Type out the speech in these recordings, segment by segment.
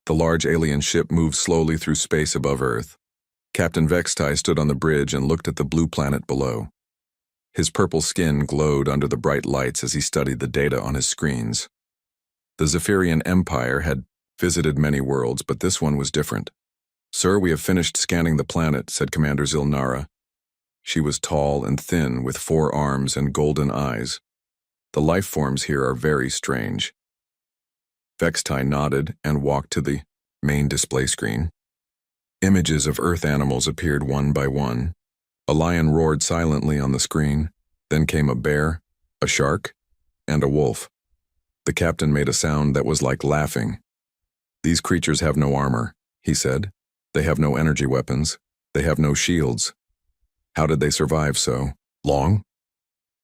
The large alien ship moved slowly through space above Earth. Captain Vextai stood on the bridge and looked at the blue planet below. His purple skin glowed under the bright lights as he studied the data on his screens. The Zephyrian Empire had visited many worlds, but this one was different. "Sir, we have finished scanning the planet," said Commander Zilnara. She was tall and thin, with 4 arms and golden eyes. "The life forms here are very strange." Vextai nodded and walked to the main display screen. Images of Earth animals appeared one by one. A lion roared silently on the screen. Then came a bear, a shark, and a wolf. The captain made a sound that was like laughing. "These creatures have no armor," he said. "They have no energy weapons. They have no shields. How did they survive so long?"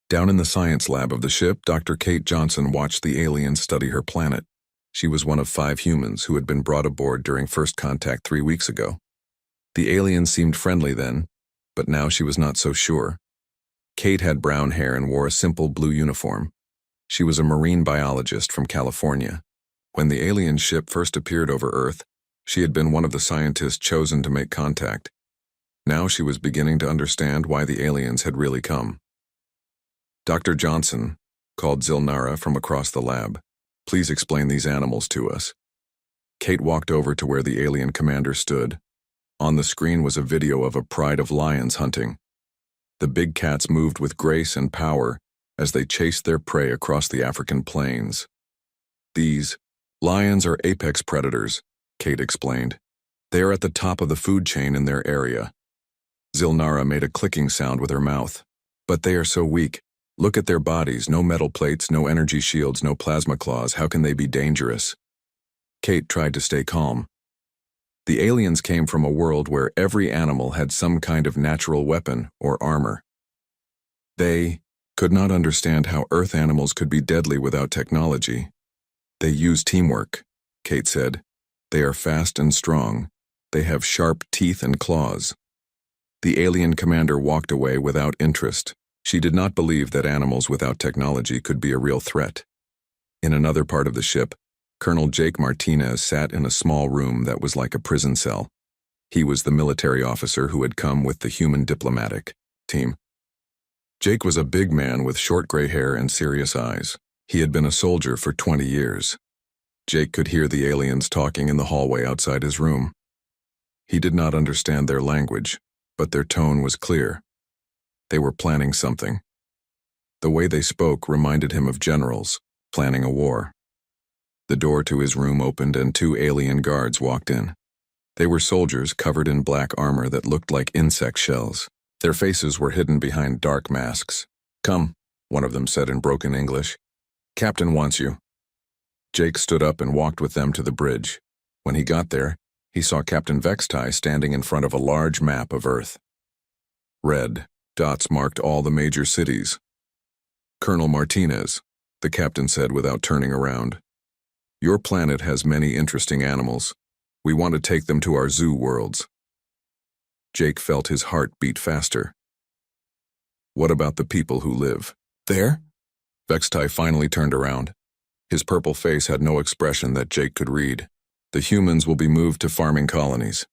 Down in the science lab of the ship, Dr. Kate Johnson watched the aliens study her planet. She was one of 5 humans who had been brought aboard during first contact 3 weeks ago. The aliens seemed friendly then, but now she was not so sure. Kate had brown hair and wore a simple blue uniform. She was a marine biologist from California. When the alien ship first appeared over Earth, she had been one of the scientists chosen to make contact. Now she was beginning to understand why the aliens had really come. "Dr. Johnson," called Zilnara from across the lab, "please explain these animals to us." Kate walked over to where the alien commander stood. On the screen was a video of a pride of lions hunting. The big cats moved with grace and power as they chased their prey across the African plains. "These lions are apex predators," Kate explained. "They are at the top of the food chain in their area." Zilnara made a clicking sound with her mouth. "But they are so weak. Look at their bodies, no metal plates, no energy shields, no plasma claws. How can they be dangerous?" Kate tried to stay calm. The aliens came from a world where every animal had some kind of natural weapon or armor. They could not understand how Earth animals could be deadly without technology. "They use teamwork," Kate said. "They are fast and strong. They have sharp teeth and claws." The alien commander walked away without interest. She did not believe that animals without technology could be a real threat. In another part of the ship, Colonel Jake Martinez sat in a small room that was like a prison cell. He was the military officer who had come with the human diplomatic team. Jake was a big man with short gray hair and serious eyes. He had been a soldier for 20 years. Jake could hear the aliens talking in the hallway outside his room. He did not understand their language, but their tone was clear. They were planning something. The way they spoke reminded him of generals planning a war. The door to his room opened and 2 alien guards walked in. They were soldiers covered in black armor that looked like insect shells. Their faces were hidden behind dark masks. "Come," one of them said in broken English. "Captain wants you." Jake stood up and walked with them to the bridge. When he got there, he saw Captain Vextai standing in front of a large map of Earth. Red dots marked all the major cities. "Colonel Martinez," the captain said without turning around. "Your planet has many interesting animals. We want to take them to our zoo worlds." Jake felt his heart beat faster. "What about the people who live there?" Vextai finally turned around. His purple face had no expression that Jake could read. "The humans will be moved to farming colonies.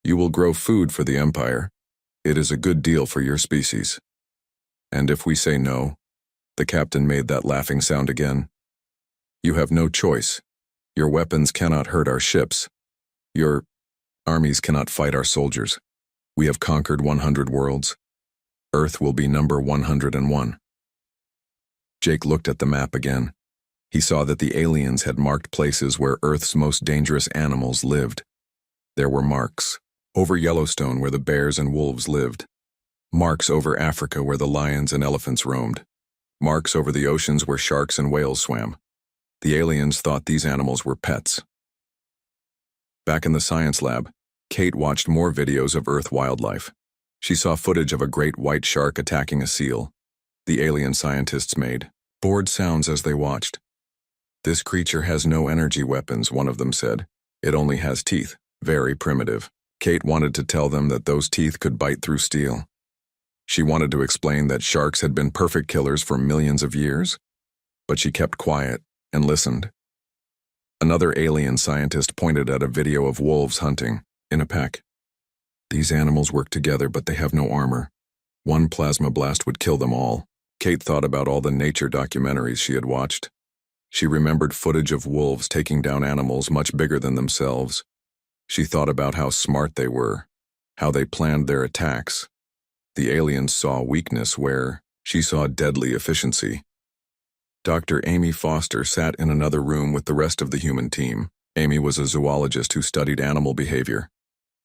You will grow food for the Empire. It is a good deal for your species. And if we say no," the captain made that laughing sound again, "you have no choice. Your weapons cannot hurt our ships. Your armies cannot fight our soldiers. We have conquered 100 worlds. Earth will be number 101. Jake looked at the map again. He saw that the aliens had marked places where Earth's most dangerous animals lived. There were marks over Yellowstone where the bears and wolves lived. Marks over Africa where the lions and elephants roamed. Marks over the oceans where sharks and whales swam. The aliens thought these animals were pets. Back in the science lab, Kate watched more videos of Earth wildlife. She saw footage of a great white shark attacking a seal. The alien scientists made bored sounds as they watched. "This creature has no energy weapons," one of them said. "It only has teeth, very primitive." Kate wanted to tell them that those teeth could bite through steel. She wanted to explain that sharks had been perfect killers for millions of years, but she kept quiet and listened. Another alien scientist pointed at a video of wolves hunting, in a pack. These animals work together, but they have no armor. One plasma blast would kill them all. Kate thought about all the nature documentaries she had watched. She remembered footage of wolves taking down animals much bigger than themselves. She thought about how smart they were, how they planned their attacks. The aliens saw weakness where she saw deadly efficiency. Dr. Amy Foster sat in another room with the rest of the human team. Amy was a zoologist who studied animal behavior.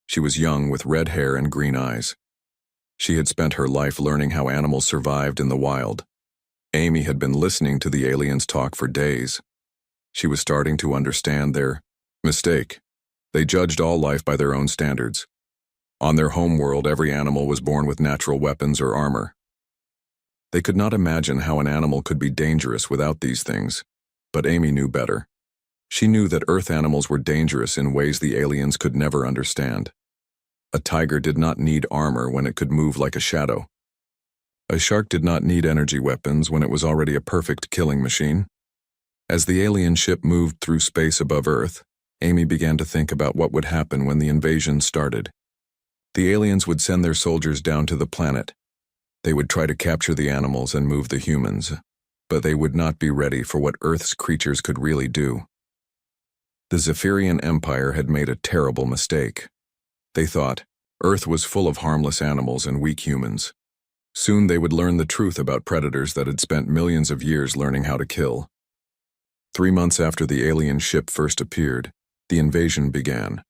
She was young with red hair and green eyes. She had spent her life learning how animals survived in the wild. Amy had been listening to the aliens talk for days. She was starting to understand their mistake. They judged all life by their own standards. On their home world, every animal was born with natural weapons or armor. They could not imagine how an animal could be dangerous without these things, but Amy knew better. She knew that Earth animals were dangerous in ways the aliens could never understand. A tiger did not need armor when it could move like a shadow. A shark did not need energy weapons when it was already a perfect killing machine. As the alien ship moved through space above Earth, Amy began to think about what would happen when the invasion started. The aliens would send their soldiers down to the planet. They would try to capture the animals and move the humans, but they would not be ready for what Earth's creatures could really do. The Zephyrian Empire had made a terrible mistake. They thought Earth was full of harmless animals and weak humans. Soon they would learn the truth about predators that had spent millions of years learning how to kill. 3 months after the alien ship first appeared, the invasion began.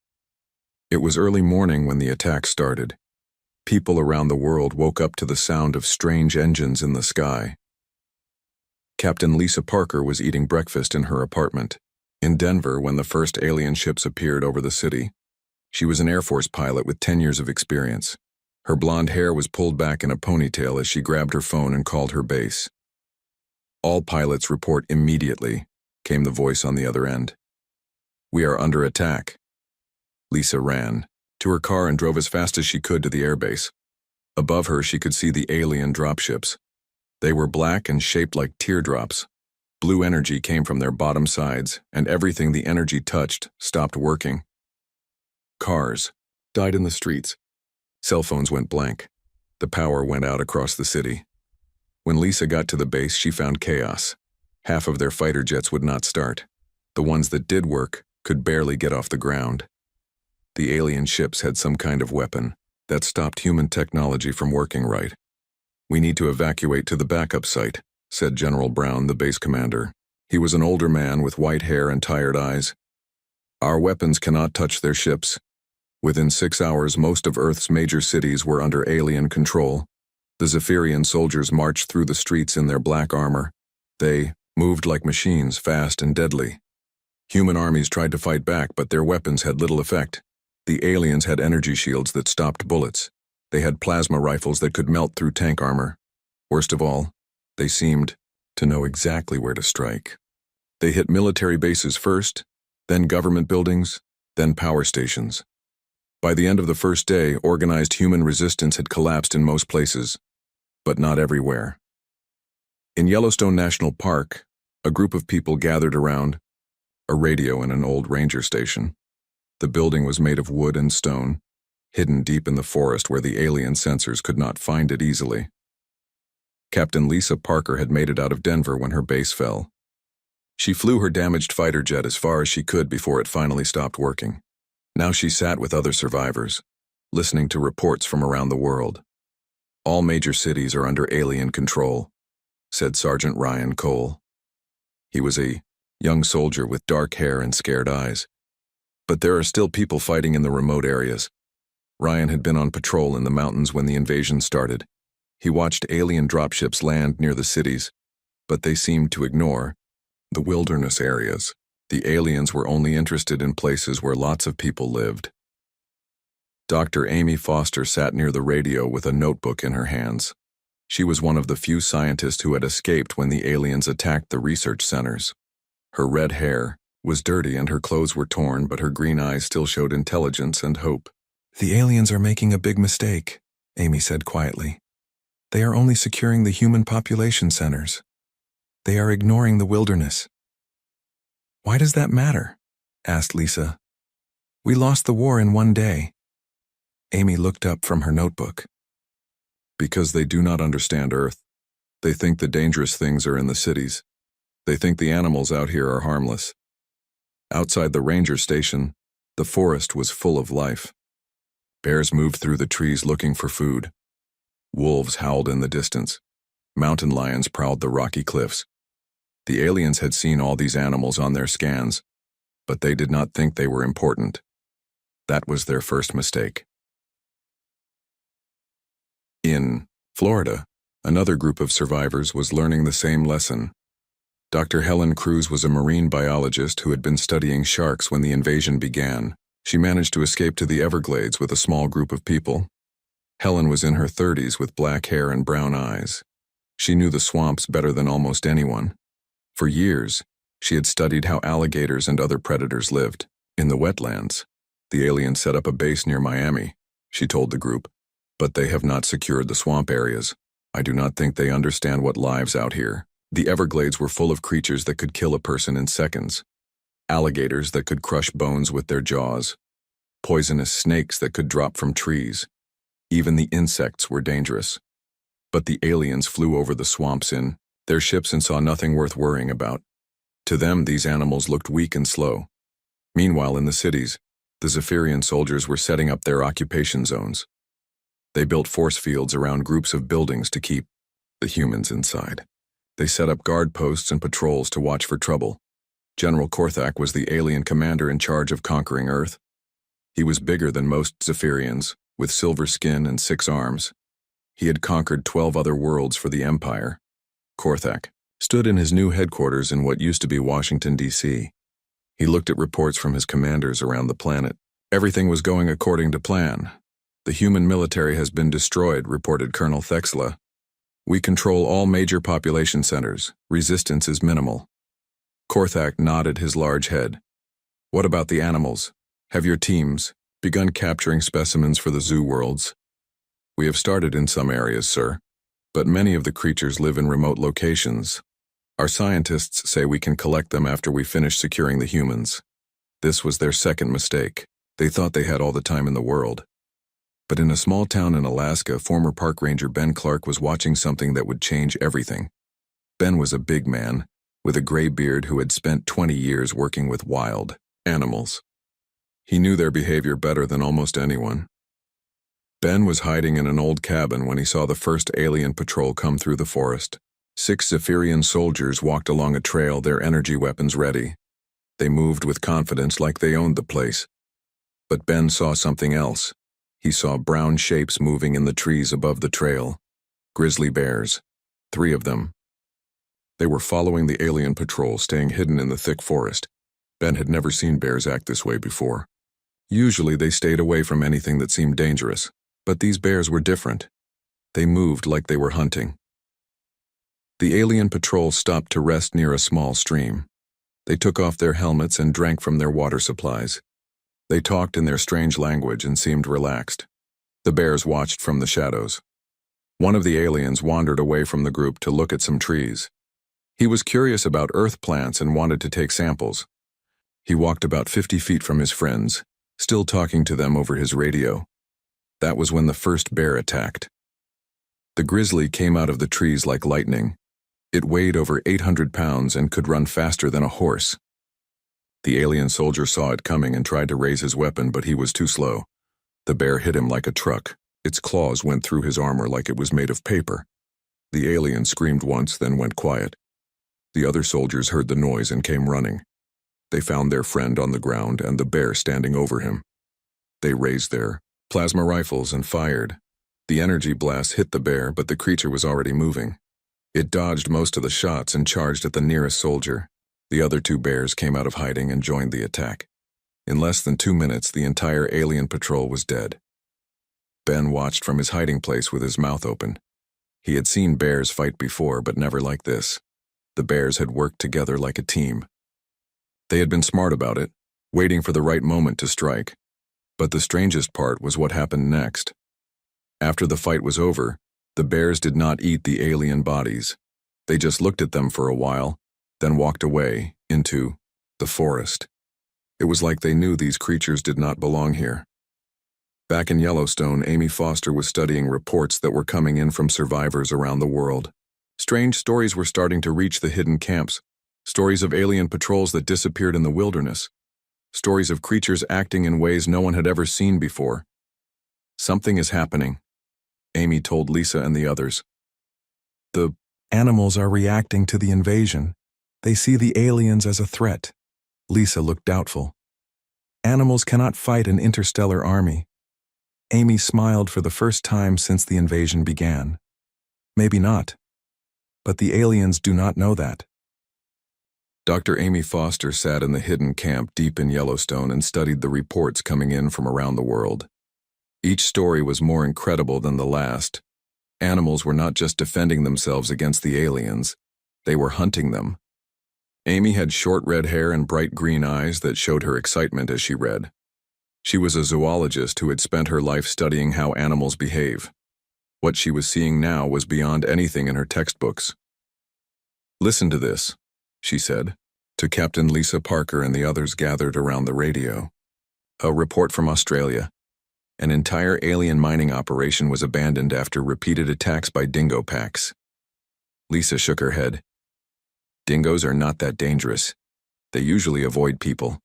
It was early morning when the attack started. People around the world woke up to the sound of strange engines in the sky. Captain Lisa Parker was eating breakfast in her apartment in Denver when the first alien ships appeared over the city. She was an Air Force pilot with 10 years of experience. Her blonde hair was pulled back in a ponytail as she grabbed her phone and called her base. "All pilots report immediately," came the voice on the other end. "We are under attack." Lisa ran to her car and drove as fast as she could to the airbase. Above her, she could see the alien dropships. They were black and shaped like teardrops. Blue energy came from their bottom sides, and everything the energy touched stopped working. Cars died in the streets. Cell phones went blank. The power went out across the city. When Lisa got to the base, she found chaos. Half of their fighter jets would not start. The ones that did work could barely get off the ground. The alien ships had some kind of weapon that stopped human technology from working right. "We need to evacuate to the backup site," said General Brown, the base commander. He was an older man with white hair and tired eyes. "Our weapons cannot touch their ships." Within 6 hours, most of Earth's major cities were under alien control. The Zephyrian soldiers marched through the streets in their black armor. They moved like machines, fast and deadly. Human armies tried to fight back, but their weapons had little effect. The aliens had energy shields that stopped bullets. They had plasma rifles that could melt through tank armor. Worst of all, they seemed to know exactly where to strike. They hit military bases first, then government buildings, then power stations. By the end of the first day, organized human resistance had collapsed in most places, but not everywhere. In Yellowstone National Park, a group of people gathered around a radio in an old ranger station. The building was made of wood and stone, hidden deep in the forest where the alien sensors could not find it easily. Captain Lisa Parker had made it out of Denver when her base fell. She flew her damaged fighter jet as far as she could before it finally stopped working. Now she sat with other survivors, listening to reports from around the world. "All major cities are under alien control," said Sergeant Ryan Cole. He was a young soldier with dark hair and scared eyes. "But there are still people fighting in the remote areas." Ryan had been on patrol in the mountains when the invasion started. He watched alien dropships land near the cities, but they seemed to ignore the wilderness areas. The aliens were only interested in places where lots of people lived. Dr. Amy Foster sat near the radio with a notebook in her hands. She was one of the few scientists who had escaped when the aliens attacked the research centers. Her red hair was dirty and her clothes were torn, but her green eyes still showed intelligence and hope. "The aliens are making a big mistake," Amy said quietly. "They are only securing the human population centers. They are ignoring the wilderness." Why does that matter? Asked Lisa. We lost the war in one day. Amy looked up from her notebook. Because they do not understand Earth. They think the dangerous things are in the cities. They think the animals out here are harmless. Outside the ranger station, the forest was full of life. Bears moved through the trees looking for food. Wolves howled in the distance. Mountain lions prowled the rocky cliffs. The aliens had seen all these animals on their scans, but they did not think they were important. That was their first mistake. In Florida, another group of survivors was learning the same lesson. Dr. Helen Cruz was a marine biologist who had been studying sharks when the invasion began. She managed to escape to the Everglades with a small group of people. Helen was in her 30s with black hair and brown eyes. She knew the swamps better than almost anyone. For years, she had studied how alligators and other predators lived. In the wetlands, the aliens set up a base near Miami, she told the group, but they have not secured the swamp areas. I do not think they understand what lives out here. The Everglades were full of creatures that could kill a person in seconds. Alligators that could crush bones with their jaws. Poisonous snakes that could drop from trees. Even the insects were dangerous. But the aliens flew over the swamps in their ships and saw nothing worth worrying about. To them, these animals looked weak and slow. Meanwhile, in the cities, the Zephyrian soldiers were setting up their occupation zones. They built force fields around groups of buildings to keep the humans inside. They set up guard posts and patrols to watch for trouble. General Korthak was the alien commander in charge of conquering Earth. He was bigger than most Zephyrians, with silver skin and 6 arms. He had conquered 12 other worlds for the Empire. Korthak stood in his new headquarters in what used to be Washington, D.C. He looked at reports from his commanders around the planet. Everything was going according to plan. The human military has been destroyed, reported Colonel Thexla. We control all major population centers. Resistance is minimal. Korthak nodded his large head. What about the animals? Have your teams begun capturing specimens for the zoo worlds? We have started in some areas, sir, but many of the creatures live in remote locations. Our scientists say we can collect them after we finish securing the humans. This was their second mistake. They thought they had all the time in the world. But in a small town in Alaska, former park ranger Ben Clark was watching something that would change everything. Ben was a big man, with a gray beard who had spent 20 years working with wild animals. He knew their behavior better than almost anyone. Ben was hiding in an old cabin when he saw the first alien patrol come through the forest. 6 Zephyrian soldiers walked along a trail, their energy weapons ready. They moved with confidence like they owned the place. But Ben saw something else. He saw brown shapes moving in the trees above the trail. Grizzly bears. 3 of them. They were following the alien patrol, staying hidden in the thick forest. Ben had never seen bears act this way before. Usually they stayed away from anything that seemed dangerous, but these bears were different. They moved like they were hunting. The alien patrol stopped to rest near a small stream. They took off their helmets and drank from their water supplies. They talked in their strange language and seemed relaxed. The bears watched from the shadows. One of the aliens wandered away from the group to look at some trees. He was curious about earth plants and wanted to take samples. He walked about 50 feet from his friends, still talking to them over his radio. That was when the first bear attacked. The grizzly came out of the trees like lightning. It weighed over 800 pounds and could run faster than a horse. The alien soldier saw it coming and tried to raise his weapon, but he was too slow. The bear hit him like a truck. Its claws went through his armor like it was made of paper. The alien screamed once, then went quiet. The other soldiers heard the noise and came running. They found their friend on the ground and the bear standing over him. They raised their plasma rifles and fired. The energy blast hit the bear, but the creature was already moving. It dodged most of the shots and charged at the nearest soldier. The other 2 bears came out of hiding and joined the attack. In less than 2 minutes, the entire alien patrol was dead. Ben watched from his hiding place with his mouth open. He had seen bears fight before, but never like this. The bears had worked together like a team. They had been smart about it, waiting for the right moment to strike. But the strangest part was what happened next. After the fight was over, the bears did not eat the alien bodies. They just looked at them for a while, then walked away into the forest. It was like they knew these creatures did not belong here. Back in Yellowstone, Amy Foster was studying reports that were coming in from survivors around the world. Strange stories were starting to reach the hidden camps, stories of alien patrols that disappeared in the wilderness, stories of creatures acting in ways no one had ever seen before. Something is happening, Amy told Lisa and the others. The animals are reacting to the invasion. They see the aliens as a threat. Lisa looked doubtful. Animals cannot fight an interstellar army. Amy smiled for the first time since the invasion began. Maybe not. But the aliens do not know that. Dr. Amy Foster sat in the hidden camp deep in Yellowstone and studied the reports coming in from around the world. Each story was more incredible than the last. Animals were not just defending themselves against the aliens, they were hunting them. Amy had short red hair and bright green eyes that showed her excitement as she read. She was a zoologist who had spent her life studying how animals behave. What she was seeing now was beyond anything in her textbooks. "Listen to this," she said, to Captain Lisa Parker and the others gathered around the radio. "A report from Australia. An entire alien mining operation was abandoned after repeated attacks by dingo packs." Lisa shook her head. "Dingoes are not that dangerous. They usually avoid people."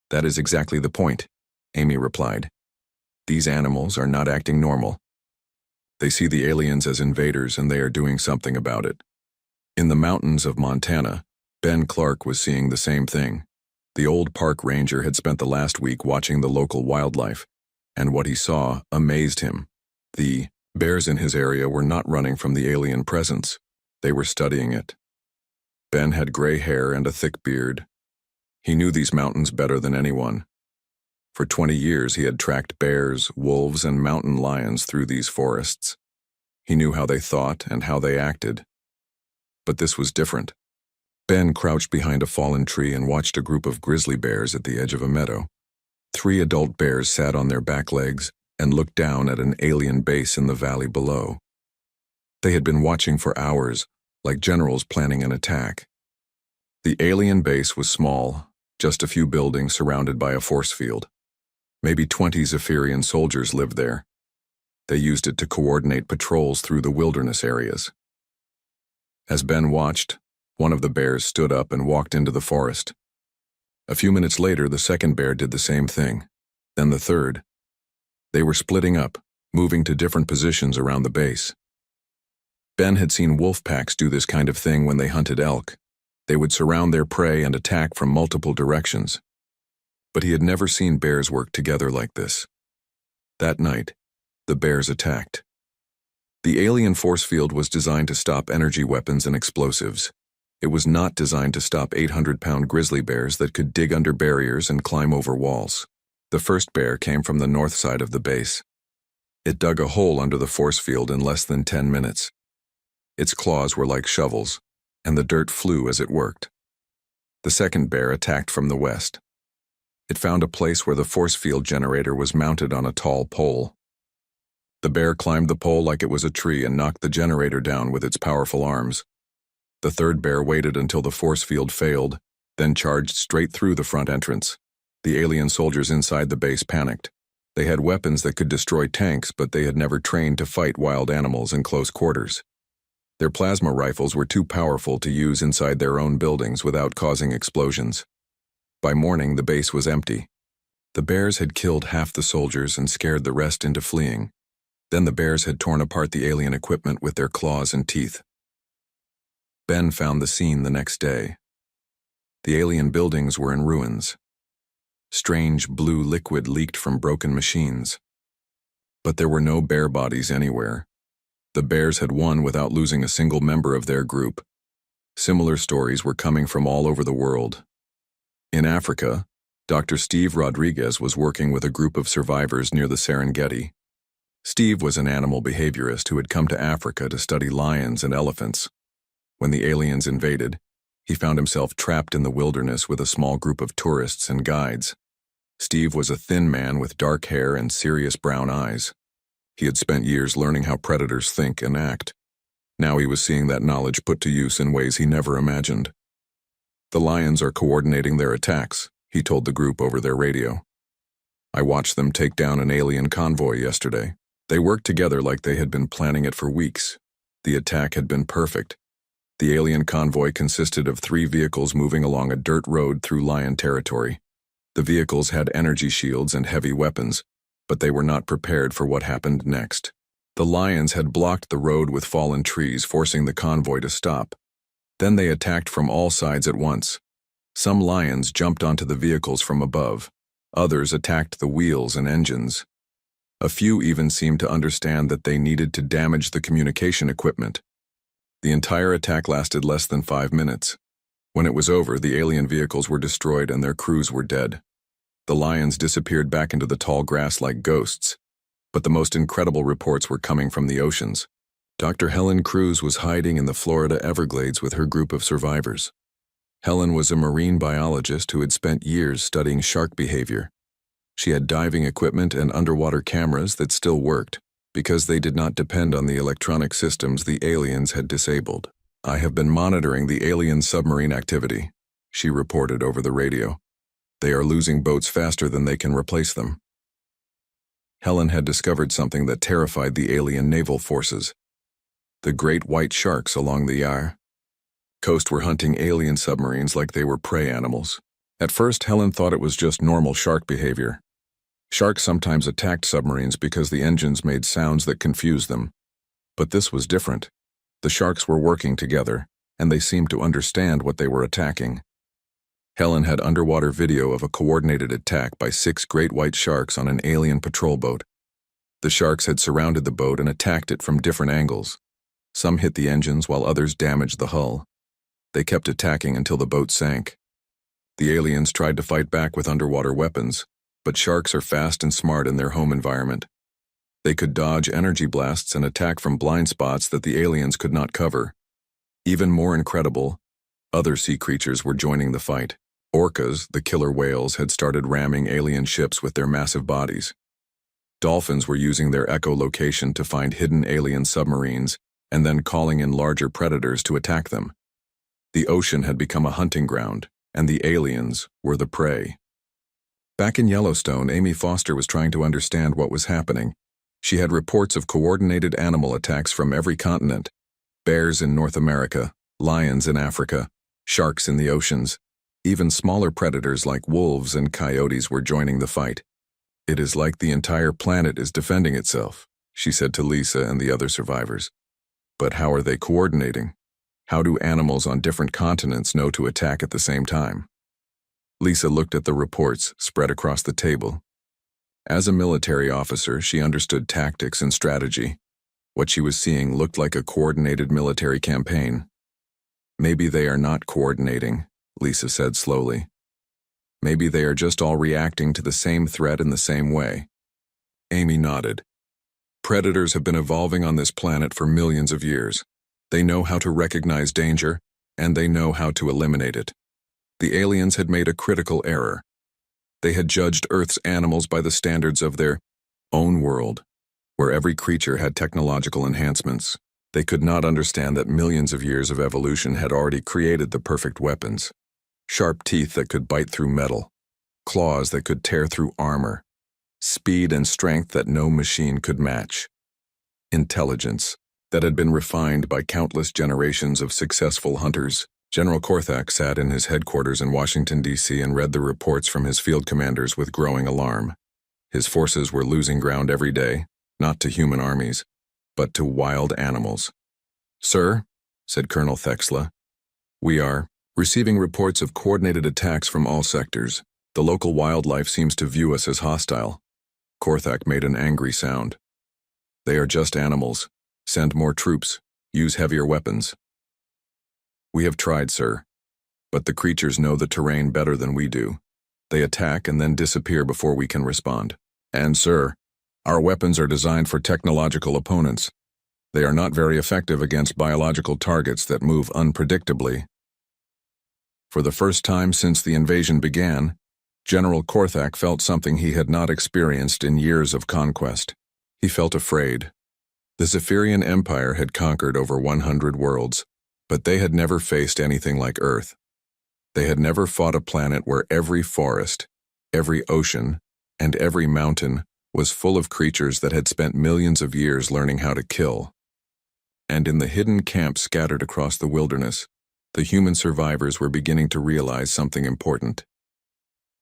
"That is exactly the point," Amy replied. "These animals are not acting normal. They see the aliens as invaders and they are doing something about it." In the mountains of Montana, Ben Clark was seeing the same thing. The old park ranger had spent the last week watching the local wildlife, and what he saw amazed him. The bears in his area were not running from the alien presence. They were studying it. Ben had gray hair and a thick beard. He knew these mountains better than anyone. For 20 years he had tracked bears, wolves, and mountain lions through these forests. He knew how they thought and how they acted. But this was different. Ben crouched behind a fallen tree and watched a group of grizzly bears at the edge of a meadow. 3 adult bears sat on their back legs and looked down at an alien base in the valley below. They had been watching for hours, like generals planning an attack. The alien base was small, just a few buildings surrounded by a force field. Maybe 20 Zephyrian soldiers lived there. They used it to coordinate patrols through the wilderness areas. As Ben watched, one of the bears stood up and walked into the forest. A few minutes later, the second bear did the same thing, then the third. They were splitting up, moving to different positions around the base. Ben had seen wolf packs do this kind of thing when they hunted elk. They would surround their prey and attack from multiple directions. But he had never seen bears work together like this. That night, the bears attacked. The alien force field was designed to stop energy weapons and explosives. It was not designed to stop 800-pound grizzly bears that could dig under barriers and climb over walls. The first bear came from the north side of the base. It dug a hole under the force field in less than 10 minutes. Its claws were like shovels, and the dirt flew as it worked. The second bear attacked from the west. It found a place where the force field generator was mounted on a tall pole. The bear climbed the pole like it was a tree and knocked the generator down with its powerful arms. The third bear waited until the force field failed, then charged straight through the front entrance. The alien soldiers inside the base panicked. They had weapons that could destroy tanks, but they had never trained to fight wild animals in close quarters. Their plasma rifles were too powerful to use inside their own buildings without causing explosions. By morning, the base was empty. The bears had killed half the soldiers and scared the rest into fleeing. Then the bears had torn apart the alien equipment with their claws and teeth. Ben found the scene the next day. The alien buildings were in ruins. Strange blue liquid leaked from broken machines. But there were no bear bodies anywhere. The bears had won without losing a single member of their group. Similar stories were coming from all over the world. In Africa, Dr. Steve Rodriguez was working with a group of survivors near the Serengeti. Steve was an animal behaviorist who had come to Africa to study lions and elephants. When the aliens invaded, he found himself trapped in the wilderness with a small group of tourists and guides. Steve was a thin man with dark hair and serious brown eyes. He had spent years learning how predators think and act. Now he was seeing that knowledge put to use in ways he never imagined. The Lions are coordinating their attacks, he told the group over their radio. I watched them take down an alien convoy yesterday. They worked together like they had been planning it for weeks. The attack had been perfect. The alien convoy consisted of 3 vehicles moving along a dirt road through Lion territory. The vehicles had energy shields and heavy weapons, but they were not prepared for what happened next. The Lions had blocked the road with fallen trees, forcing the convoy to stop. Then they attacked from all sides at once. Some Lions jumped onto the vehicles from above. Others attacked the wheels and engines. A few even seemed to understand that they needed to damage the communication equipment. The entire attack lasted less than 5 minutes. When it was over, the alien vehicles were destroyed and their crews were dead. The Lions disappeared back into the tall grass like ghosts. But the most incredible reports were coming from the oceans. Dr. Helen Cruz was hiding in the Florida Everglades with her group of survivors. Helen was a marine biologist who had spent years studying shark behavior. She had diving equipment and underwater cameras that still worked, because they did not depend on the electronic systems the aliens had disabled. I have been monitoring the alien submarine activity, she reported over the radio. They are losing boats faster than they can replace them. Helen had discovered something that terrified the alien naval forces. The great white sharks along the Yar coast were hunting alien submarines like they were prey animals. At first, Helen thought it was just normal shark behavior. Sharks sometimes attacked submarines because the engines made sounds that confused them. But this was different. The sharks were working together, and they seemed to understand what they were attacking. Helen had underwater video of a coordinated attack by 6 great white sharks on an alien patrol boat. The sharks had surrounded the boat and attacked it from different angles. Some hit the engines while others damaged the hull. They kept attacking until the boat sank. The aliens tried to fight back with underwater weapons, but sharks are fast and smart in their home environment. They could dodge energy blasts and attack from blind spots that the aliens could not cover. Even more incredible, other sea creatures were joining the fight. Orcas, the killer whales, had started ramming alien ships with their massive bodies. Dolphins were using their echolocation to find hidden alien submarines and then calling in larger predators to attack them. The ocean had become a hunting ground, and the aliens were the prey. Back in Yellowstone, Amy Foster was trying to understand what was happening. She had reports of coordinated animal attacks from every continent: bears in North America, lions in Africa, sharks in the oceans. Even smaller predators like wolves and coyotes were joining the fight. It is like the entire planet is defending itself, she said to Lisa and the other survivors. But how are they coordinating? How do animals on different continents know to attack at the same time? Lisa looked at the reports spread across the table. As a military officer, she understood tactics and strategy. What she was seeing looked like a coordinated military campaign. Maybe they are not coordinating, Lisa said slowly. Maybe they are just all reacting to the same threat in the same way. Amy nodded. Predators have been evolving on this planet for millions of years. They know how to recognize danger, and they know how to eliminate it. The aliens had made a critical error. They had judged Earth's animals by the standards of their own world, where every creature had technological enhancements. They could not understand that millions of years of evolution had already created the perfect weapons. Sharp teeth that could bite through metal, claws that could tear through armor, speed and strength that no machine could match. Intelligence that had been refined by countless generations of successful hunters. General Korthak sat in his headquarters in Washington, D.C. and read the reports from his field commanders with growing alarm. His forces were losing ground every day, not to human armies, but to wild animals. Sir, said Colonel Thexla, we are receiving reports of coordinated attacks from all sectors. The local wildlife seems to view us as hostile. Korthak made an angry sound. They are just animals. Send more troops. Use heavier weapons. We have tried, sir. But the creatures know the terrain better than we do. They attack and then disappear before we can respond. And, sir, our weapons are designed for technological opponents. They are not very effective against biological targets that move unpredictably. For the first time since the invasion began, General Korthak felt something he had not experienced in years of conquest. He felt afraid. The Zephyrian Empire had conquered over 100 worlds, but they had never faced anything like Earth. They had never fought a planet where every forest, every ocean, and every mountain was full of creatures that had spent millions of years learning how to kill. And in the hidden camps scattered across the wilderness, the human survivors were beginning to realize something important.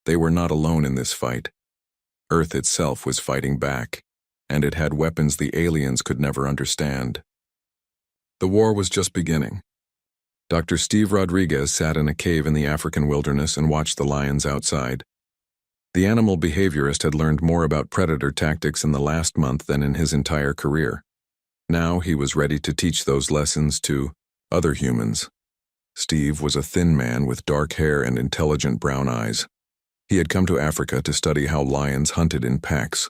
They were not alone in this fight. Earth itself was fighting back, and it had weapons the aliens could never understand. The war was just beginning. Dr. Steve Rodriguez sat in a cave in the African wilderness and watched the lions outside. The animal behaviorist had learned more about predator tactics in the last month than in his entire career. Now he was ready to teach those lessons to other humans. Steve was a thin man with dark hair and intelligent brown eyes. He had come to Africa to study how lions hunted in packs.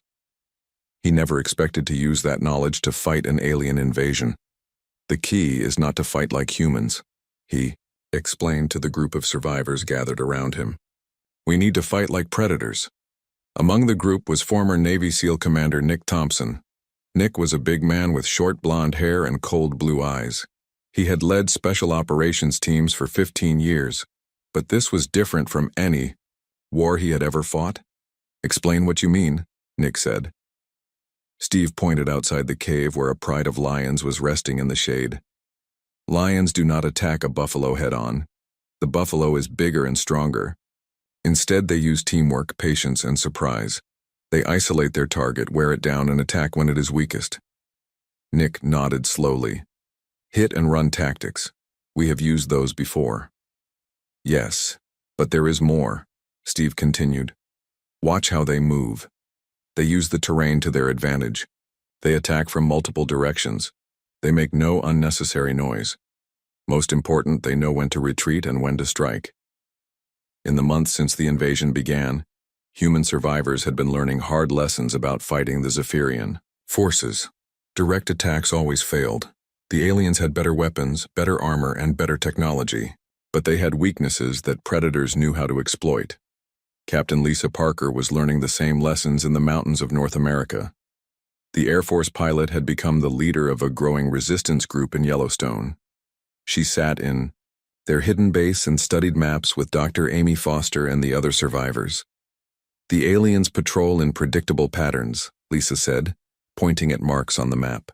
He never expected to use that knowledge to fight an alien invasion. The key is not to fight like humans, he explained to the group of survivors gathered around him. We need to fight like predators. Among the group was former Navy SEAL Commander Nick Thompson. Nick was a big man with short blonde hair and cold blue eyes. He had led special operations teams for 15 years, but this was different from any war he had ever fought. Explain what you mean, Nick said. Steve pointed outside the cave where a pride of lions was resting in the shade. Lions do not attack a buffalo head-on. The buffalo is bigger and stronger. Instead, they use teamwork, patience, and surprise. They isolate their target, wear it down, and attack when it is weakest. Nick nodded slowly. Hit and run tactics. We have used those before. Yes, but there is more, Steve continued. Watch how they move. They use the terrain to their advantage. They attack from multiple directions. They make no unnecessary noise. Most important, they know when to retreat and when to strike. In the months since the invasion began, human survivors had been learning hard lessons about fighting the Zephyrian forces. Direct attacks always failed. The aliens had better weapons, better armor, and better technology, but they had weaknesses that predators knew how to exploit. Captain Lisa Parker was learning the same lessons in the mountains of North America. The Air Force pilot had become the leader of a growing resistance group in Yellowstone. She sat in their hidden base and studied maps with Dr. Amy Foster and the other survivors. The aliens patrol in predictable patterns, Lisa said, pointing at marks on the map.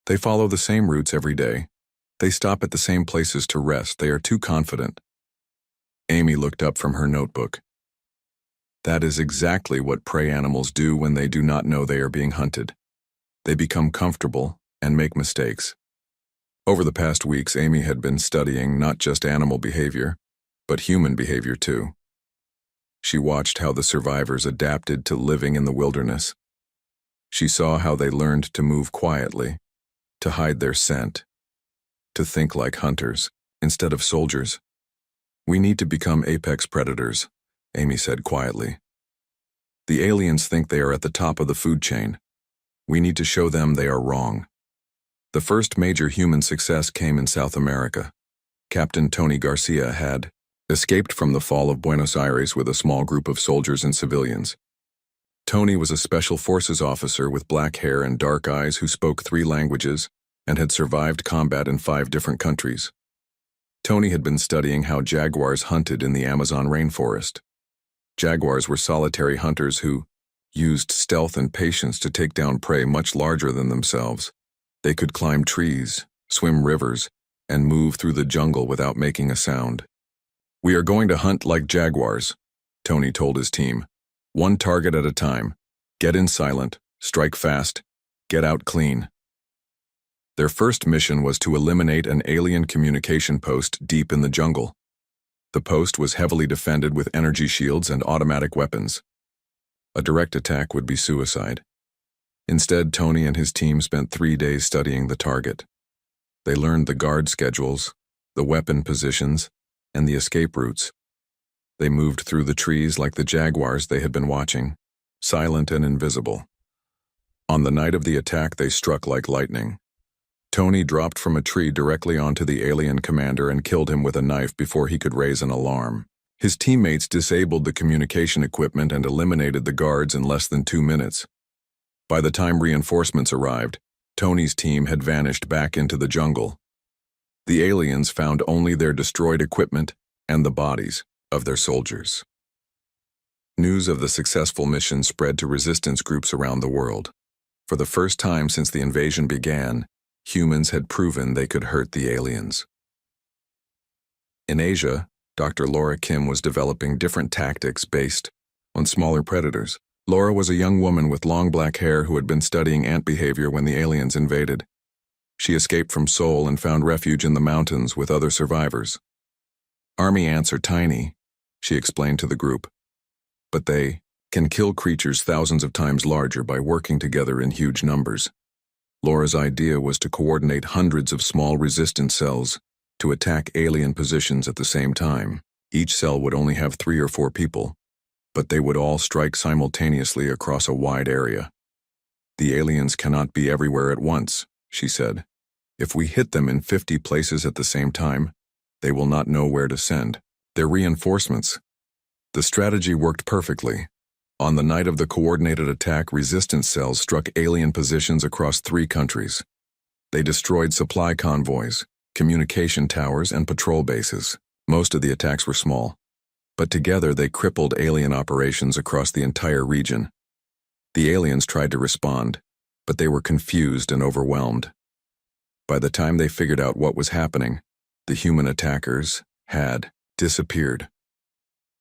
They follow the same routes every day. They stop at the same places to rest. They are too confident. Amy looked up from her notebook. That is exactly what prey animals do when they do not know they are being hunted. They become comfortable and make mistakes. Over the past weeks, Amy had been studying not just animal behavior, but human behavior too. She watched how the survivors adapted to living in the wilderness. She saw how they learned to move quietly, to hide their scent, to think like hunters instead of soldiers. We need to become apex predators, Amy said quietly. The aliens think they are at the top of the food chain. We need to show them they are wrong. The first major human success came in South America. Captain Tony Garcia had escaped from the fall of Buenos Aires with a small group of soldiers and civilians. Tony was a special forces officer with black hair and dark eyes who spoke 3 languages and had survived combat in 5 different countries. Tony had been studying how jaguars hunted in the Amazon rainforest. Jaguars were solitary hunters who used stealth and patience to take down prey much larger than themselves. They could climb trees, swim rivers, and move through the jungle without making a sound. We are going to hunt like jaguars, Tony told his team. 1 target at a time. Get in silent, strike fast, get out clean. Their first mission was to eliminate an alien communication post deep in the jungle. The post was heavily defended with energy shields and automatic weapons. A direct attack would be suicide. Instead, Tony and his team spent 3 days studying the target. They learned the guard schedules, the weapon positions, and the escape routes. They moved through the trees like the jaguars they had been watching, silent and invisible. On the night of the attack, they struck like lightning. Tony dropped from a tree directly onto the alien commander and killed him with a knife before he could raise an alarm. His teammates disabled the communication equipment and eliminated the guards in less than 2 minutes. By the time reinforcements arrived, Tony's team had vanished back into the jungle. The aliens found only their destroyed equipment and the bodies. of their soldiers. News of the successful mission spread to resistance groups around the world. For the first time since the invasion began, humans had proven they could hurt the aliens. In Asia, Dr. Laura Kim was developing different tactics based on smaller predators. Laura was a young woman with long black hair who had been studying ant behavior when the aliens invaded. She escaped from Seoul and found refuge in the mountains with other survivors. Army ants are tiny, she explained to the group, but they can kill creatures thousands of times larger by working together in huge numbers. Laura's idea was to coordinate hundreds of small resistance cells to attack alien positions at the same time. Each cell would only have 3 or 4 people, but they would all strike simultaneously across a wide area. The aliens cannot be everywhere at once, she said. If we hit them in 50 places at the same time, they will not know where to send their reinforcements. The strategy worked perfectly. On the night of the coordinated attack, resistance cells struck alien positions across 3 countries. They destroyed supply convoys, communication towers, and patrol bases. Most of the attacks were small, but together they crippled alien operations across the entire region. The aliens tried to respond, but they were confused and overwhelmed. By the time they figured out what was happening, the human attackers had disappeared.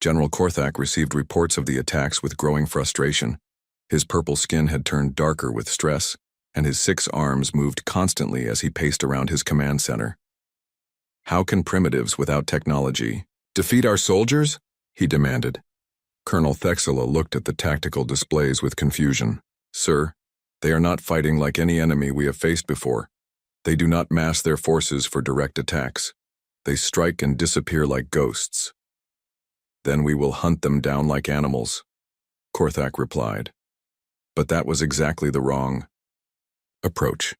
General Korthak received reports of the attacks with growing frustration. His purple skin had turned darker with stress, and his 6 arms moved constantly as he paced around his command center. How can primitives without technology defeat our soldiers? He demanded. Colonel Thexela looked at the tactical displays with confusion. Sir, they are not fighting like any enemy we have faced before. They do not mass their forces for direct attacks. They strike and disappear like ghosts. Then we will hunt them down like animals, Korthak replied. But that was exactly the wrong approach.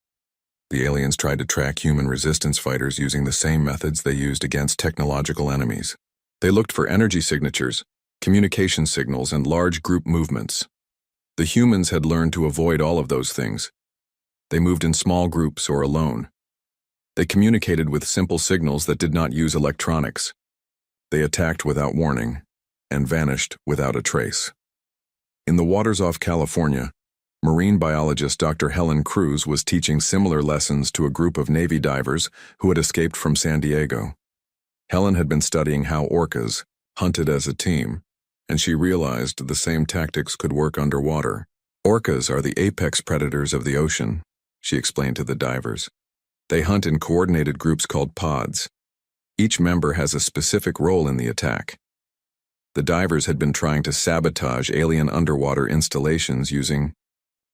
The aliens tried to track human resistance fighters using the same methods they used against technological enemies. They looked for energy signatures, communication signals, and large group movements. The humans had learned to avoid all of those things. They moved in small groups or alone. They communicated with simple signals that did not use electronics. They attacked without warning and vanished without a trace. In the waters off California, marine biologist Dr. Helen Cruz was teaching similar lessons to a group of Navy divers who had escaped from San Diego. Helen had been studying how orcas hunted as a team, and she realized the same tactics could work underwater. Orcas are the apex predators of the ocean, she explained to the divers. They hunt in coordinated groups called pods. Each member has a specific role in the attack. The divers had been trying to sabotage alien underwater installations using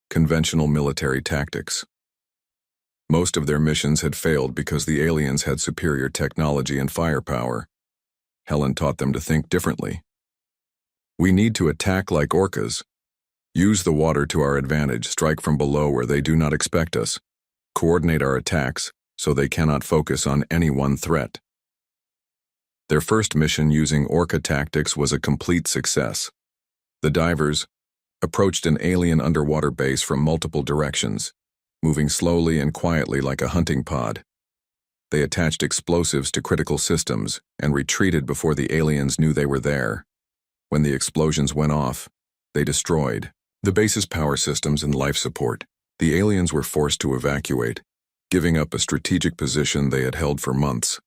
conventional military tactics. Most of their missions had failed because the aliens had superior technology and firepower. Helen taught them to think differently. We need to attack like orcas. Use the water to our advantage, strike from below where they do not expect us. Coordinate our attacks so they cannot focus on any one threat. Their first mission using orca tactics was a complete success. The divers approached an alien underwater base from multiple directions, moving slowly and quietly like a hunting pod. They attached explosives to critical systems and retreated before the aliens knew they were there. When the explosions went off, they destroyed the base's power systems and life support. The aliens were forced to evacuate, giving up a strategic position they had held for months.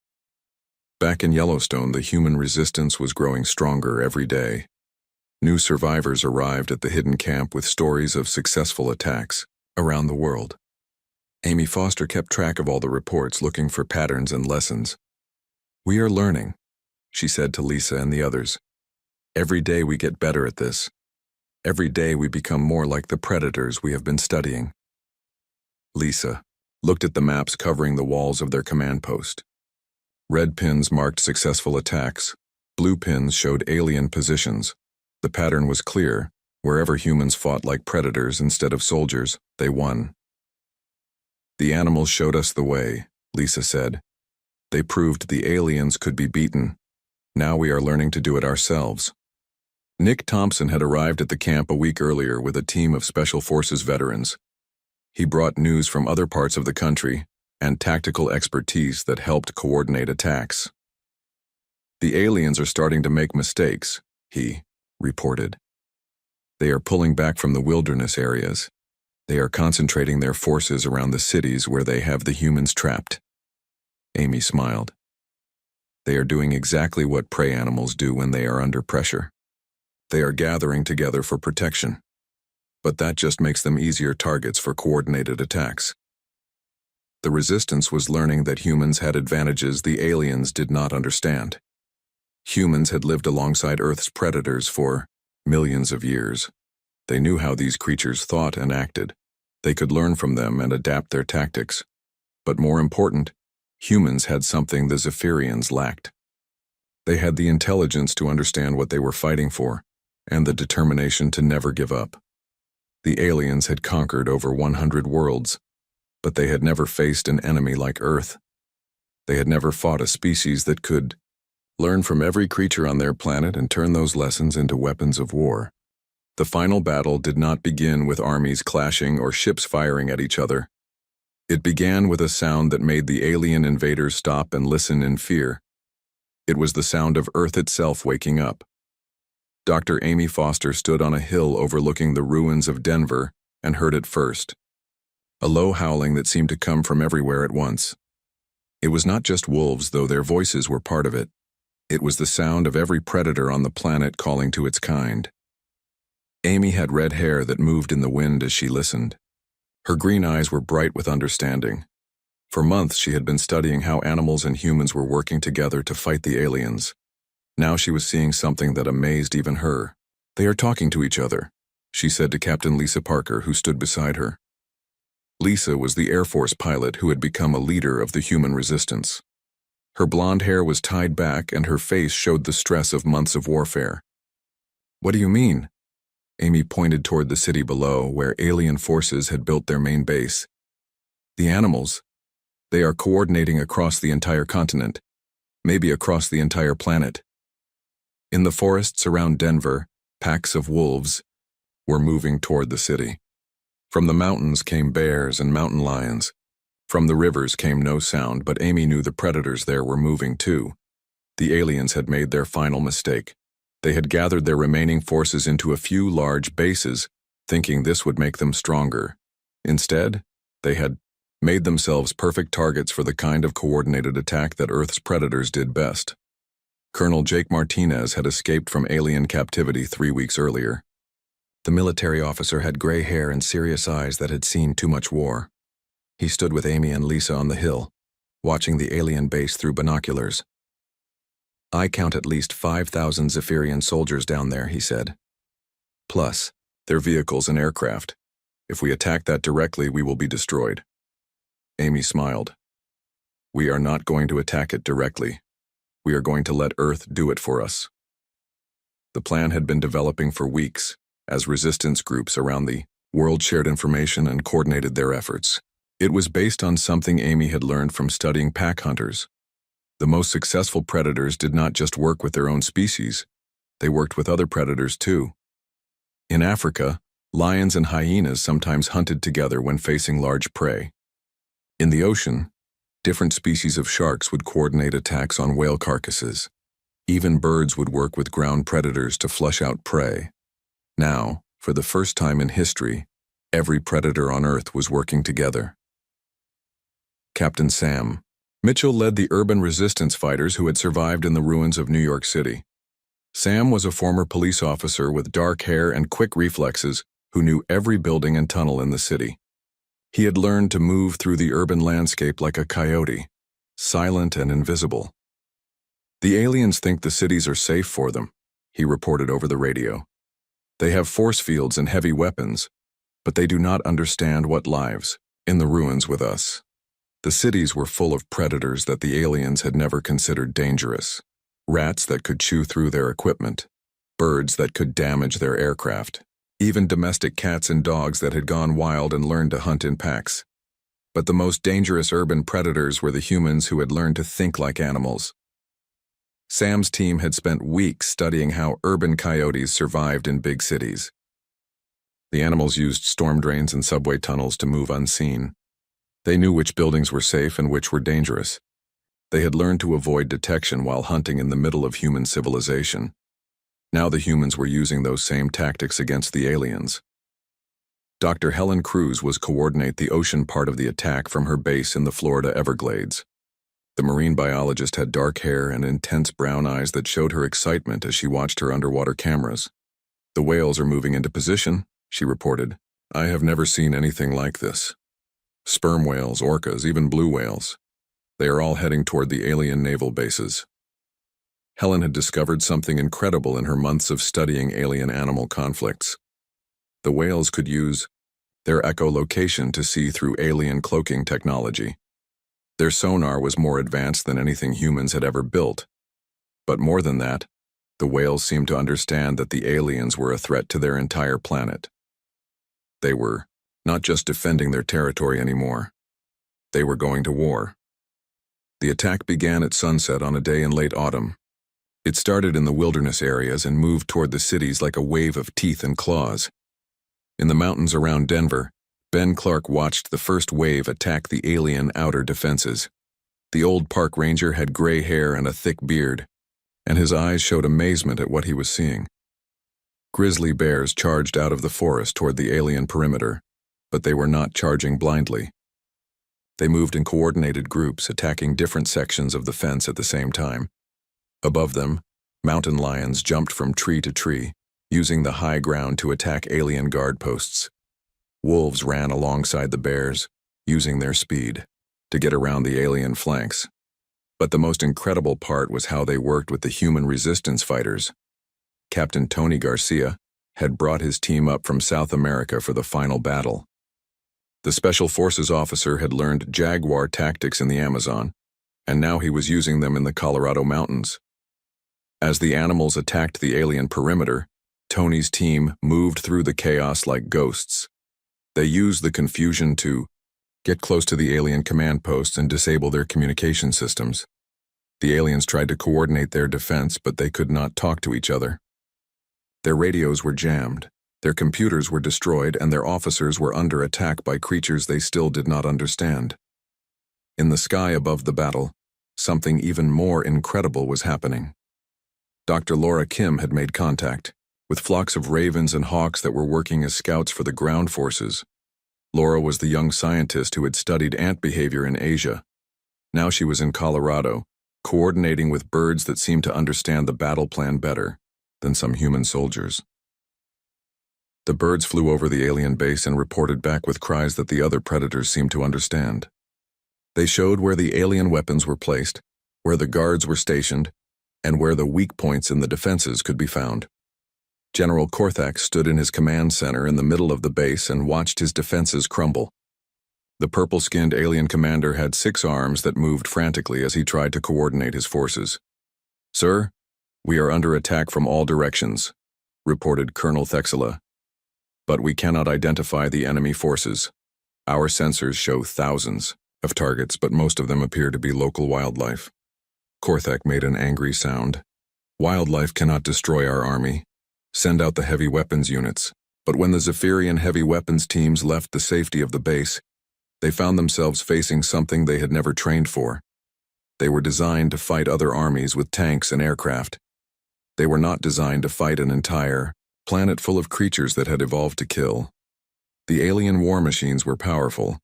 Back in Yellowstone, the human resistance was growing stronger every day. New survivors arrived at the hidden camp with stories of successful attacks around the world. Amy Foster kept track of all the reports, looking for patterns and lessons. We are learning, she said to Lisa and the others. Every day we get better at this. Every day we become more like the predators we have been studying. Lisa looked at the maps covering the walls of their command post. Red pins marked successful attacks. Blue pins showed alien positions. The pattern was clear. Wherever humans fought like predators instead of soldiers, they won. The animals showed us the way, Lisa said. They proved the aliens could be beaten. Now we are learning to do it ourselves. Nick Thompson had arrived at the camp a week earlier with a team of Special Forces veterans. He brought news from other parts of the country and tactical expertise that helped coordinate attacks. The aliens are starting to make mistakes, he reported. They are pulling back from the wilderness areas. They are concentrating their forces around the cities where they have the humans trapped. Amy smiled. They are doing exactly what prey animals do when they are under pressure. They are gathering together for protection. But that just makes them easier targets for coordinated attacks. The resistance was learning that humans had advantages the aliens did not understand. Humans had lived alongside Earth's predators for millions of years. They knew how these creatures thought and acted. They could learn from them and adapt their tactics. But more important, humans had something the Zephyrians lacked. They had the intelligence to understand what they were fighting for, and the determination to never give up. The aliens had conquered over 100 worlds, but they had never faced an enemy like Earth. They had never fought a species that could learn from every creature on their planet and turn those lessons into weapons of war. The final battle did not begin with armies clashing or ships firing at each other. It began with a sound that made the alien invaders stop and listen in fear. It was the sound of Earth itself waking up. Dr. Amy Foster stood on a hill overlooking the ruins of Denver and heard it first. A low howling that seemed to come from everywhere at once. It was not just wolves, though their voices were part of it. It was the sound of every predator on the planet calling to its kind. Amy had red hair that moved in the wind as she listened. Her green eyes were bright with understanding. For months she had been studying how animals and humans were working together to fight the aliens. Now she was seeing something that amazed even her. "They are talking to each other," she said to Captain Lisa Parker, who stood beside her. Lisa was the Air Force pilot who had become a leader of the human resistance. Her blonde hair was tied back and her face showed the stress of months of warfare. "What do you mean?" Amy pointed toward the city below, where alien forces had built their main base. "The animals. They are coordinating across the entire continent, maybe across the entire planet." In the forests around Denver, packs of wolves were moving toward the city. From the mountains came bears and mountain lions. From the rivers came no sound, but Amy knew the predators there were moving too. The aliens had made their final mistake. They had gathered their remaining forces into a few large bases, thinking this would make them stronger. Instead, they had made themselves perfect targets for the kind of coordinated attack that Earth's predators did best. Colonel Jake Martinez had escaped from alien captivity 3 weeks earlier. The military officer had gray hair and serious eyes that had seen too much war. He stood with Amy and Lisa on the hill, watching the alien base through binoculars. "I count at least 5,000 Zephyrian soldiers down there," he said. "Plus, their vehicles and aircraft. If we attack that directly, we will be destroyed." Amy smiled. "We are not going to attack it directly. We are going to let Earth do it for us." The plan had been developing for weeks, as resistance groups around the world shared information and coordinated their efforts. It was based on something Amy had learned from studying pack hunters. The most successful predators did not just work with their own species, they worked with other predators too. In Africa, lions and hyenas sometimes hunted together when facing large prey. In the ocean, different species of sharks would coordinate attacks on whale carcasses. Even birds would work with ground predators to flush out prey. Now, for the first time in history, every predator on Earth was working together. Captain Sam Mitchell led the urban resistance fighters who had survived in the ruins of New York City. Sam was a former police officer with dark hair and quick reflexes who knew every building and tunnel in the city. He had learned to move through the urban landscape like a coyote, silent and invisible. "The aliens think the cities are safe for them," he reported over the radio. "They have force fields and heavy weapons, but they do not understand what lives in the ruins with us." The cities were full of predators that the aliens had never considered dangerous. Rats that could chew through their equipment, birds that could damage their aircraft, even domestic cats and dogs that had gone wild and learned to hunt in packs. But the most dangerous urban predators were the humans who had learned to think like animals. Sam's team had spent weeks studying how urban coyotes survived in big cities. The animals used storm drains and subway tunnels to move unseen. They knew which buildings were safe and which were dangerous. They had learned to avoid detection while hunting in the middle of human civilization. Now the humans were using those same tactics against the aliens. Dr. Helen Cruz was coordinate the ocean part of the attack from her base in the Florida Everglades. The marine biologist had dark hair and intense brown eyes that showed her excitement as she watched her underwater cameras. "The whales are moving into position," she reported. "I have never seen anything like this. Sperm whales, orcas, even blue whales. They are all heading toward the alien naval bases." Helen had discovered something incredible in her months of studying alien animal conflicts. The whales could use their echolocation to see through alien cloaking technology. Their sonar was more advanced than anything humans had ever built. But more than that, the whales seemed to understand that the aliens were a threat to their entire planet. They were not just defending their territory anymore. They were going to war. The attack began at sunset on a day in late autumn. It started in the wilderness areas and moved toward the cities like a wave of teeth and claws. In the mountains around Denver, Ben Clark watched the first wave attack the alien outer defenses. The old park ranger had gray hair and a thick beard, and his eyes showed amazement at what he was seeing. Grizzly bears charged out of the forest toward the alien perimeter, but they were not charging blindly. They moved in coordinated groups, attacking different sections of the fence at the same time. Above them, mountain lions jumped from tree to tree, using the high ground to attack alien guard posts. Wolves ran alongside the bears, using their speed to get around the alien flanks. But the most incredible part was how they worked with the human resistance fighters. Captain Tony Garcia had brought his team up from South America for the final battle. The Special Forces officer had learned Jaguar tactics in the Amazon, and now he was using them in the Colorado mountains. As the animals attacked the alien perimeter, Tony's team moved through the chaos like ghosts. They used the confusion to get close to the alien command posts and disable their communication systems. The aliens tried to coordinate their defense, but they could not talk to each other. Their radios were jammed, their computers were destroyed, and their officers were under attack by creatures they still did not understand. In the sky above the battle, something even more incredible was happening. Dr. Laura Kim had made contact with flocks of ravens and hawks that were working as scouts for the ground forces. Laura was the young scientist who had studied ant behavior in Asia. Now she was in Colorado, coordinating with birds that seemed to understand the battle plan better than some human soldiers. The birds flew over the alien base and reported back with cries that the other predators seemed to understand. They showed where the alien weapons were placed, where the guards were stationed, and where the weak points in the defenses could be found. General Korthak stood in his command center in the middle of the base and watched his defenses crumble. The purple-skinned alien commander had 6 arms that moved frantically as he tried to coordinate his forces. "Sir, we are under attack from all directions," reported Colonel Thexela. "But we cannot identify the enemy forces. Our sensors show thousands of targets, but most of them appear to be local wildlife." Korthak made an angry sound. "Wildlife cannot destroy our army. Send out the heavy weapons units." But when the Zephyrian heavy weapons teams left the safety of the base, they found themselves facing something they had never trained for. They were designed to fight other armies with tanks and aircraft. They were not designed to fight an entire planet full of creatures that had evolved to kill. The alien war machines were powerful,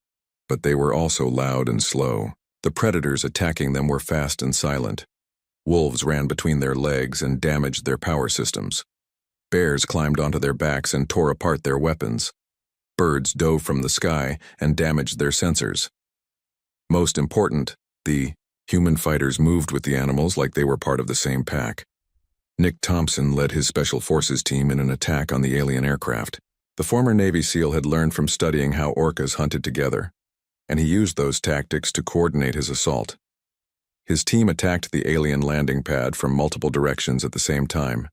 but they were also loud and slow. The predators attacking them were fast and silent. Wolves ran between their legs and damaged their power systems. Bears climbed onto their backs and tore apart their weapons. Birds dove from the sky and damaged their sensors. Most important, the human fighters moved with the animals like they were part of the same pack. Nick Thompson led his Special Forces team in an attack on the alien aircraft. The former Navy SEAL had learned from studying how orcas hunted together, and he used those tactics to coordinate his assault. His team attacked the alien landing pad from multiple directions at the same time.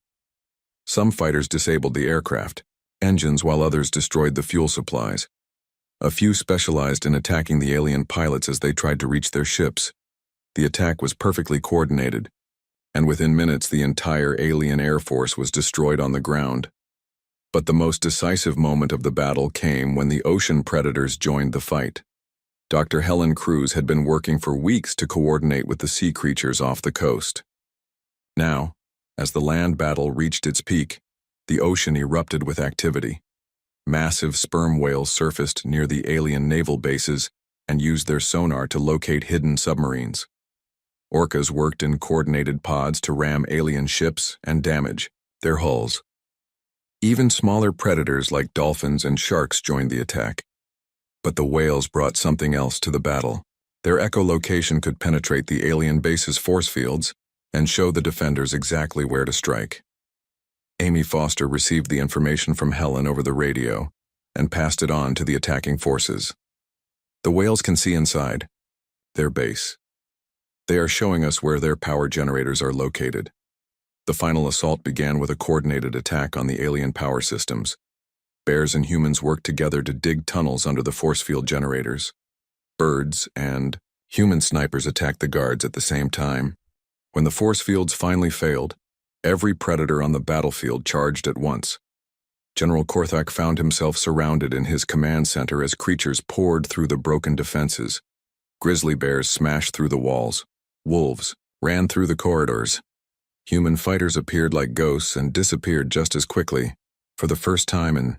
Some fighters disabled the aircraft engines while others destroyed the fuel supplies. A few specialized in attacking the alien pilots as they tried to reach their ships. The attack was perfectly coordinated, and within minutes the entire alien air force was destroyed on the ground. But the most decisive moment of the battle came when the ocean predators joined the fight. Dr. Helen Cruz had been working for weeks to coordinate with the sea creatures off the coast. Now, as the land battle reached its peak, the ocean erupted with activity. Massive sperm whales surfaced near the alien naval bases and used their sonar to locate hidden submarines. Orcas worked in coordinated pods to ram alien ships and damage their hulls. Even smaller predators like dolphins and sharks joined the attack. But the whales brought something else to the battle. Their echolocation could penetrate the alien base's force fields and show the defenders exactly where to strike. Amy Foster received the information from Helen over the radio and passed it on to the attacking forces. The whales can see inside their base. They are showing us where their power generators are located. The final assault began with a coordinated attack on the alien power systems. Bears and humans worked together to dig tunnels under the force field generators. Birds and human snipers attacked the guards at the same time. When the force fields finally failed, every predator on the battlefield charged at once. General Korthak found himself surrounded in his command center as creatures poured through the broken defenses. Grizzly bears smashed through the walls. Wolves ran through the corridors. Human fighters appeared like ghosts and disappeared just as quickly. For the first time in